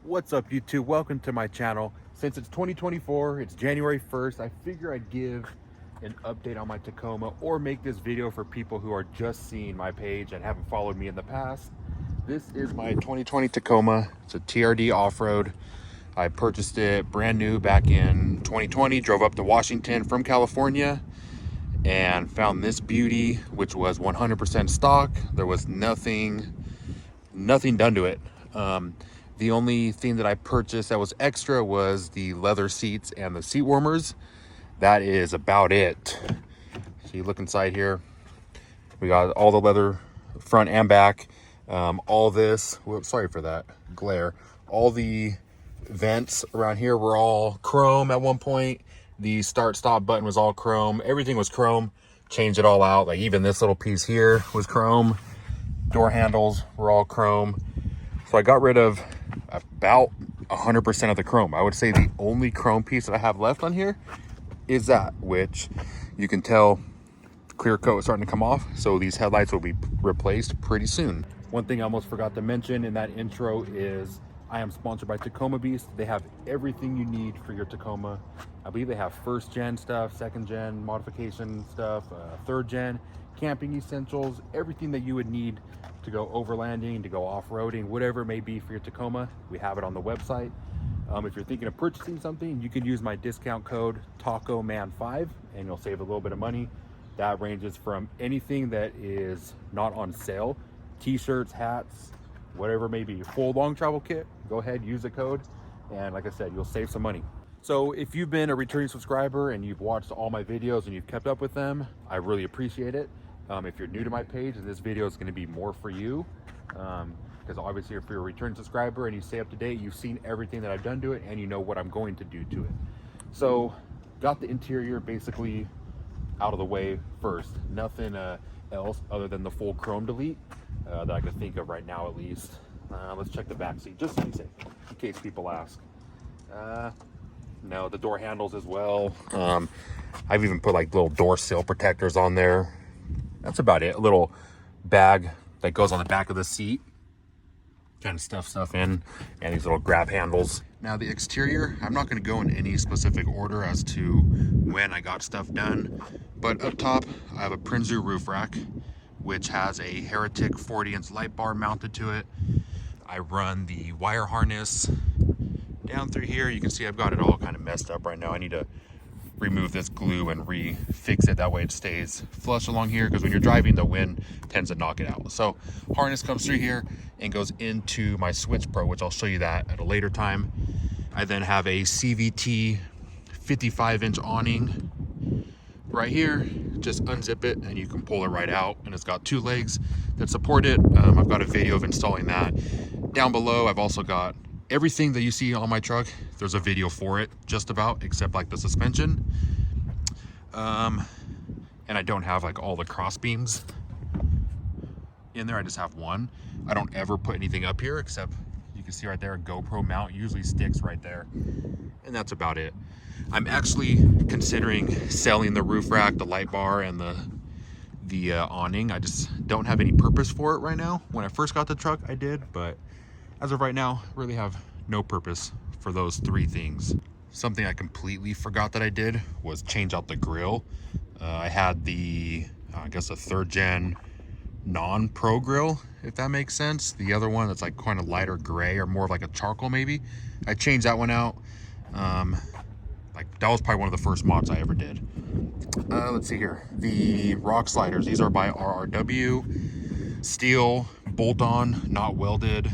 What's up, YouTube? Welcome to my channel. Since it's 2024, it's January 1st, I figure I'd give an update on my Tacoma or make this video for people who are just seeing my page and haven't followed me in the past. This is my 2020 Tacoma. It's a TRD off-road. I purchased it brand new back in 2020, drove up to Washington from California and found this beauty, which was 100% stock. There was nothing done to it. The only thing that I purchased that was extra was the leather seats and the seat warmers. That is about it. So you look inside here, we got all the leather front and back. All this, whoops, sorry for that glare. All the vents around here were all chrome at one point. The start stop button was all chrome. Everything was chrome. Changed it all out. Like even this little piece here was chrome. Door handles were all chrome. So I got rid of about 100% of the chrome. I would say the only chrome piece that I have left on here is that, which you can tell clear coat is starting to come off. So these headlights will be replaced pretty soon. One thing I almost forgot to mention in that intro is I am sponsored by Tacoma Beast. They have everything you need for your Tacoma. I believe they have first gen stuff, second gen modification stuff, third gen, camping essentials, everything that you would need to go overlanding, to go off-roading, whatever it may be for your Tacoma. We have it on the website. If you're thinking of purchasing something, you can use my discount code TACOMAN5 and you'll save a little bit of money. That ranges from anything that is not on sale, t-shirts, hats, whatever it may be. Full long travel kit, go ahead, use the code, and like I said, you'll save some money. So if you've been a returning subscriber and you've watched all my videos and you've kept up with them, I really appreciate it. If you're new to my page, this video is going to be more for you, because obviously if you're a return subscriber and you stay up to date, you've seen everything that I've done to it and you know what I'm going to do to it. So got the interior basically out of the way first. Nothing else other than the full chrome delete that I can think of right now, at least. Let's check the back seat just to be safe, in case people ask. No, the door handles as well. I've even put like little door sill protectors on there. That's about it. A little bag that goes on the back of the seat, kind of stuff in, and these little grab handles. Now the exterior, I'm not going to go in any specific order as to when I got stuff done, but up top I have a Prinzu roof rack, which has a Heretic 40-inch light bar mounted to it. I run the wire harness down through here. You can see I've got it all kind of messed up right now. I need to remove this glue and refix it, that way it stays flush along here, because when you're driving the wind tends to knock it out. So harness comes through here and goes into my Switch Pro, which I'll show you that at a later time. I then have a CVT 55-inch awning right here. Just unzip it and you can pull it right out, and it's got two legs that support it. I've got a video of installing that. Down below I've also got everything that you see on my truck. There's a video for it, just about, except like the suspension. And I don't have like all the cross beams in there. I just have one. I don't ever put anything up here, except you can see right there, a GoPro mount usually sticks right there, and that's about it. I'm actually considering selling the roof rack, the light bar, and the awning. I just don't have any purpose for it right now. When I first got the truck I did, but as of right now, really have no purpose for those three things. Something I completely forgot that I did was change out the grill. I had the, I guess a third gen non-pro grill, if that makes sense. The other one that's like kind of lighter gray or more of like a charcoal maybe. I changed that one out. Like that was probably one of the first mods I ever did. Let's see here. The rock sliders, these are by RRW. Steel, bolt-on, not welded.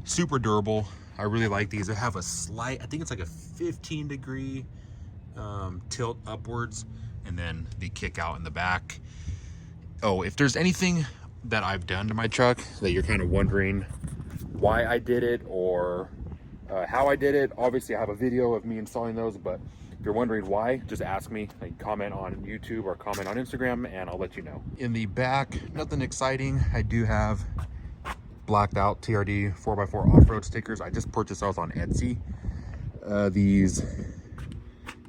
Super durable. I really like these. They have a slight, I think it's like a 15-degree tilt upwards, and then they kick out in the back. Oh, if there's anything that I've done to my truck that you're kind of wondering why I did it or how I did it, obviously I have a video of me installing those, but if you're wondering why, just ask me. Like, comment on YouTube or comment on Instagram and I'll let you know. In the back, nothing exciting. I do have blacked out TRD 4x4 off-road stickers. I just purchased those on Etsy. These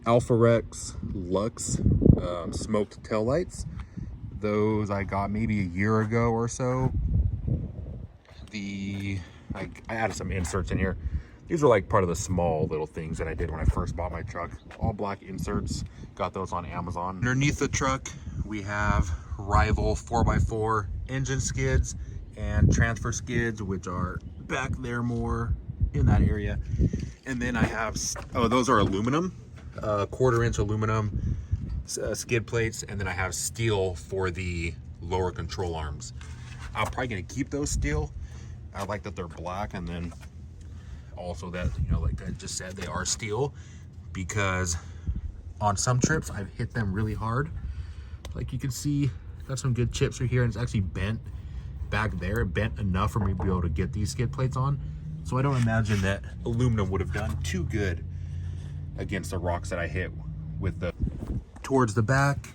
Alpha Rex Lux smoked taillights. Those I got maybe a year ago or so. I added some inserts in here. The These are like part of the small little things that I did when I first bought my truck. All black inserts, got those on Amazon. Underneath the truck, we have Rival 4x4 engine skids and transfer skids, which are back there more in that area. And then I have, oh, those are aluminum, 1/4 inch aluminum skid plates. And then I have steel for the lower control arms. I'm probably gonna keep those steel. I like that they're black, and then also that, you know, like I just said, they are steel, because on some trips I've hit them really hard. Like you can see, got some good chips right here, and it's actually bent back there. It bent enough for me to be able to get these skid plates on. So I don't imagine that aluminum would have done too good against the rocks that I hit with the. Towards the back,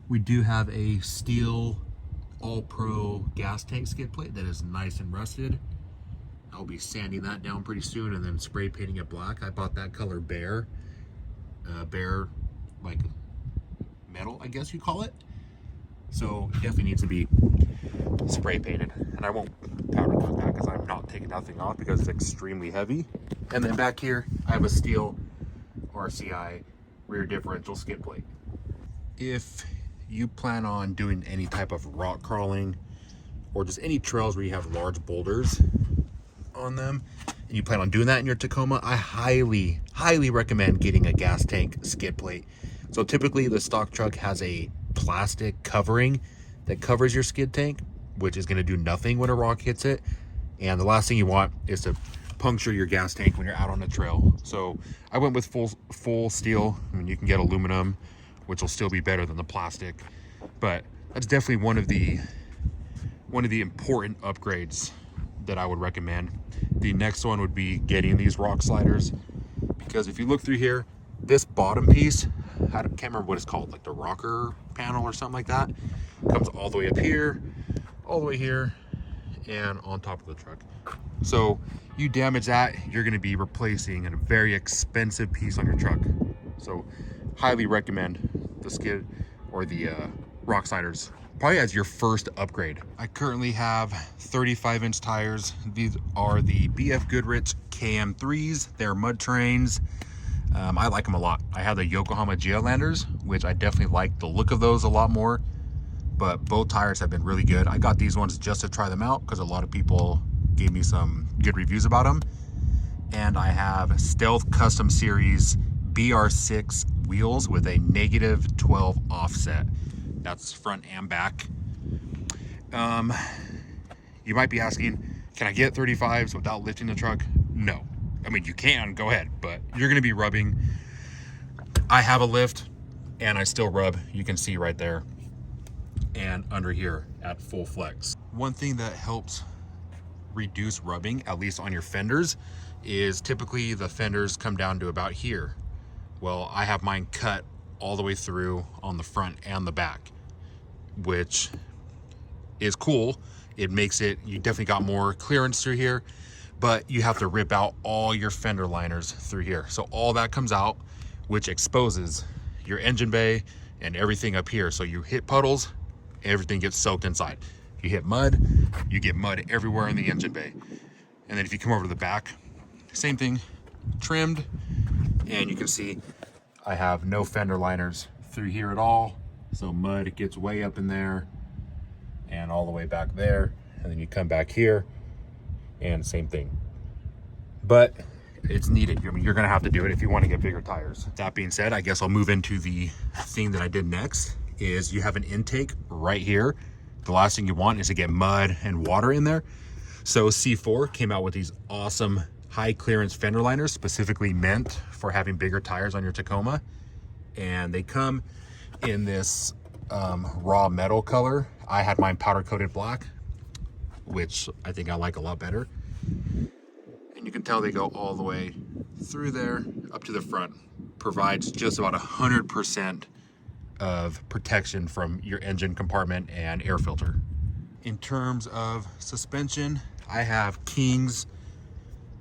we do have a steel all-pro gas tank skid plate that is nice and rusted. I'll be sanding that down pretty soon and then spray painting it black. I bought that color bare like metal, I guess you call it. So it definitely needs to be spray painted. And I won't powder coat that because I'm not taking nothing off because it's extremely heavy. And then back here, I have a steel RCI rear differential skid plate. If you plan on doing any type of rock crawling or just any trails where you have large boulders on them, and you plan on doing that in your Tacoma, I highly recommend getting a gas tank skid plate. So typically the stock truck has a plastic covering that covers your skid tank, which is going to do nothing when a rock hits it. And the last thing you want is to puncture your gas tank when you're out on the trail. So I went with full steel. I mean, you can get aluminum, which will still be better than the plastic, but that's definitely one of the important upgrades that I would recommend. The next one would be getting these rock sliders, because if you look through here, this bottom piece, I can't remember what it's called, like the rocker panel or something like that, comes all the way up here, all the way here, and on top of the truck. So you damage that, you're going to be replacing a very expensive piece on your truck. So highly recommend the skid or the rock sliders, probably as your first upgrade. I currently have 35-inch tires. These are the BF Goodrich KM3s. They're mud terrains. I like them a lot. I have the Yokohama Geolanders, which I definitely like the look of those a lot more, but both tires have been really good. I got these ones just to try them out because a lot of people gave me some good reviews about them. And I have Stealth Custom Series BR6 wheels with a -12 offset. That's front and back. You might be asking, can I get 35s without lifting the truck? No. I mean, you can, go ahead, but you're gonna be rubbing. I have a lift and I still rub. You can see right there and under here at full flex. One thing that helps reduce rubbing, at least on your fenders, is typically the fenders come down to about here. Well, I have mine cut all the way through on the front and the back, which is cool. It makes it, you definitely got more clearance through here, but you have to rip out all your fender liners through here. So all that comes out, which exposes your engine bay and everything up here. So you hit puddles, everything gets soaked inside. If you hit mud, you get mud everywhere in the engine bay. And then if you come over to the back, same thing, trimmed, and you can see I have no fender liners through here at all. So mud, it gets way up in there and all the way back there. And then you come back here and same thing. But it's needed. I mean, you're gonna have to do it if you want to get bigger tires. That being said, I guess I'll move into the thing that I did next. Is you have an intake right here. The last thing you want is to get mud and water in there. So C4 came out with these awesome high clearance fender liners, specifically meant for having bigger tires on your Tacoma. And they come in this raw metal color. I had mine powder coated black, which I think I like a lot better. And you can tell they go all the way through there up to the front. Provides just about 100% of protection from your engine compartment and air filter. In terms of suspension, I have Kings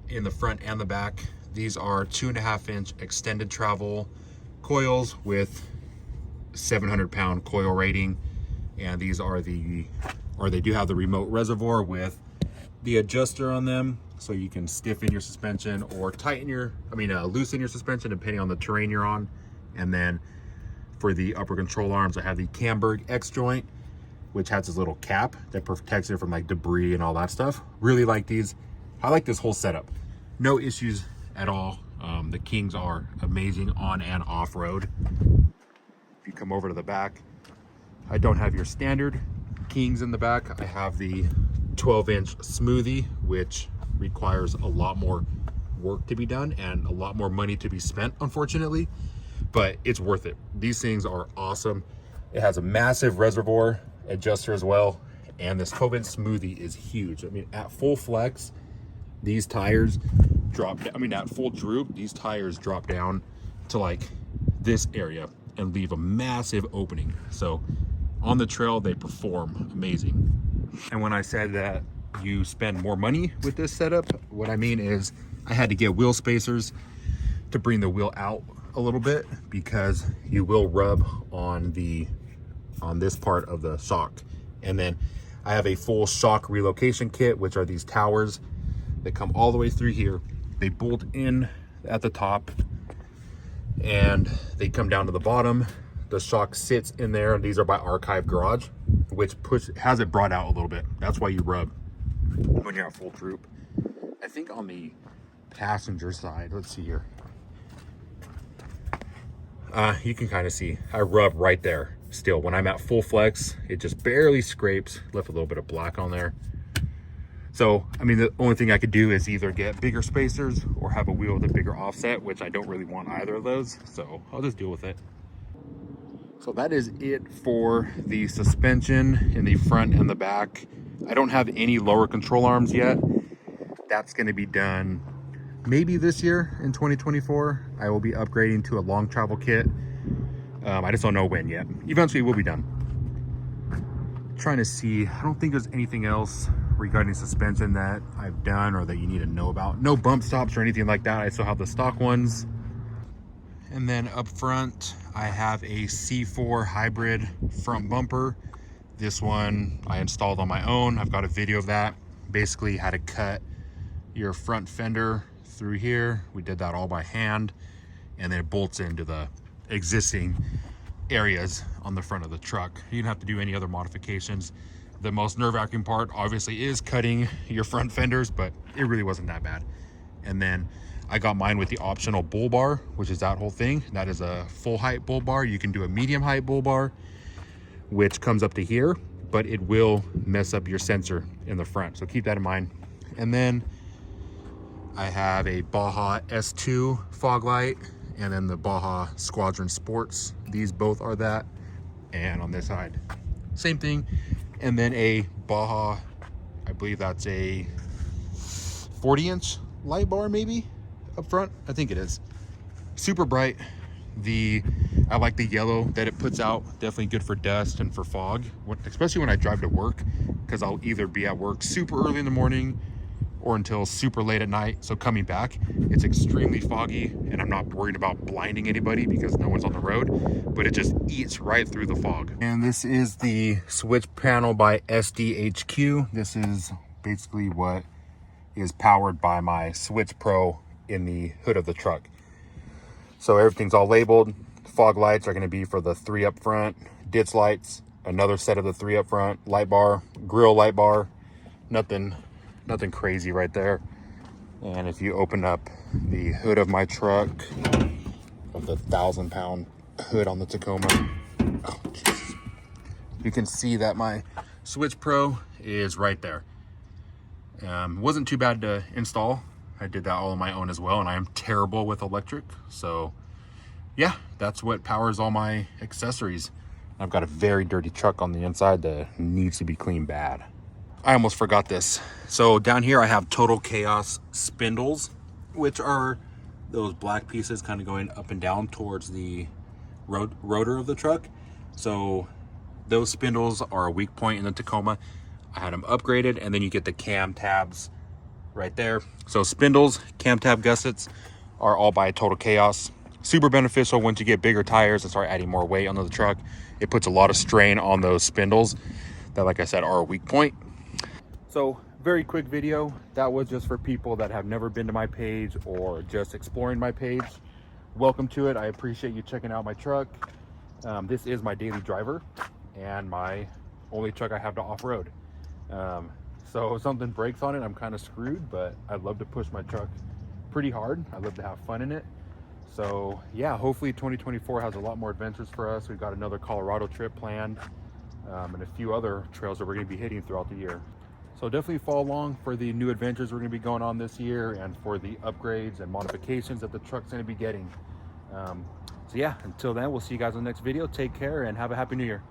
in the front and the back. These are 2.5-inch extended travel coils with 700-pound coil rating, and these are they do have the remote reservoir with the adjuster on them. so you can stiffen your suspension or tighten your, loosen your suspension depending on the terrain you're on. And then for the upper control arms, I have the Camberg X joint, which has this little cap that protects it from like debris and all that stuff. Really like these. I like this whole setup. No issues at all. The Kings are amazing on and off-road. If you come over to the back, I don't have your standard Kings in the back. I have the 12-inch smoothie, which requires a lot more work to be done and a lot more money to be spent, unfortunately, but it's worth it. These things are awesome. It has a massive reservoir adjuster as well, and this 12-inch smoothie is huge. I mean, at full flex, these tires drop, at full droop, these tires drop down to like this area and leave a massive opening. So on the trail, they perform amazing. And when I said that you spend more money with this setup, what I mean is I had to get wheel spacers to bring the wheel out a little bit, because you will rub on this part of the shock. And then I have a full shock relocation kit, which are these towers that come all the way through here. They bolt in at the top and they come down to the bottom. The shock sits in there, and these are by Archive Garage, which has it brought out a little bit. That's why you rub when you're at full droop. I think on the passenger side, let's see here. You can kind of see I rub right there. Still, when I'm at full flex, it just barely scrapes, left a little bit of black on there. So, the only thing I could do is either get bigger spacers or have a wheel with a bigger offset, which I don't really want either of those. So I'll just deal with it. So that is it for the suspension in the front and the back. I don't have any lower control arms yet. That's going to be done maybe this year in 2024. I will be upgrading to a long travel kit. I just don't know when yet. Eventually it will be done. Trying to see, I don't think there's anything else regarding suspension that I've done or that you need to know about. No bump stops or anything like that. I still have the stock ones. And then up front, I have a C4 hybrid front bumper. This one I installed on my own. I've got a video of that. Basically how to cut your front fender through here. We did that all by hand, and then it bolts into the existing areas on the front of the truck. You don't have to do any other modifications. The most nerve-wracking part obviously is cutting your front fenders, but it really wasn't that bad. And then I got mine with the optional bull bar, which is that whole thing. That is a full height bull bar. You can do a medium height bull bar, which comes up to here, but it will mess up your sensor in the front. So keep that in mind. And then I have a Baja S2 fog light, and then the Baja Squadron Sports. These both are that. And on this side, same thing. And then a Baja, I believe that's a 40-inch light bar maybe up front. I think it is. Super bright. I like the yellow that it puts out. Definitely good for dust and for fog, especially when I drive to work, because I'll either be at work super early in the morning or until super late at night. So coming back, it's extremely foggy, and I'm not worried about blinding anybody because no one's on the road, but it just eats right through the fog. And this is the switch panel by SDHQ. This is basically what is powered by my Switch Pro in the hood of the truck. So everything's all labeled. Fog lights are going to be for the 3 up front, ditch lights, another set of the 3 up front, light bar, grill light bar, nothing crazy right there. And if you open up the hood of my truck, of the 1,000-pound hood on the Tacoma, oh Jesus, you can see that my Switch Pro is right there. Wasn't too bad to install. I did that all on my own as well, and I am terrible with electric. So yeah, that's what powers all my accessories. I've got a very dirty truck on the inside that needs to be cleaned bad. I almost forgot this. So down here I have Total Chaos spindles, which are those black pieces kind of going up and down towards the rotor of the truck. So those spindles are a weak point in the Tacoma. I had them upgraded, and then you get the cam tabs right there. So spindles, cam tab gussets are all by Total Chaos. Super beneficial once you get bigger tires and start adding more weight onto the truck. It puts a lot of strain on those spindles that, like I said, are a weak point. So very quick video. That was just for people that have never been to my page or just exploring my page. Welcome to it. I appreciate you checking out my truck. This is my daily driver and my only truck I have to off-road. So if something breaks on it, I'm kind of screwed, but I love to push my truck pretty hard. I love to have fun in it. So yeah, hopefully 2024 has a lot more adventures for us. We've got another Colorado trip planned, and a few other trails that we're going to be hitting throughout the year. So definitely follow along for the new adventures we're going to be going on this year, and for the upgrades and modifications that the truck's going to be getting. So yeah, until then, we'll see you guys in the next video. Take care and have a happy new year.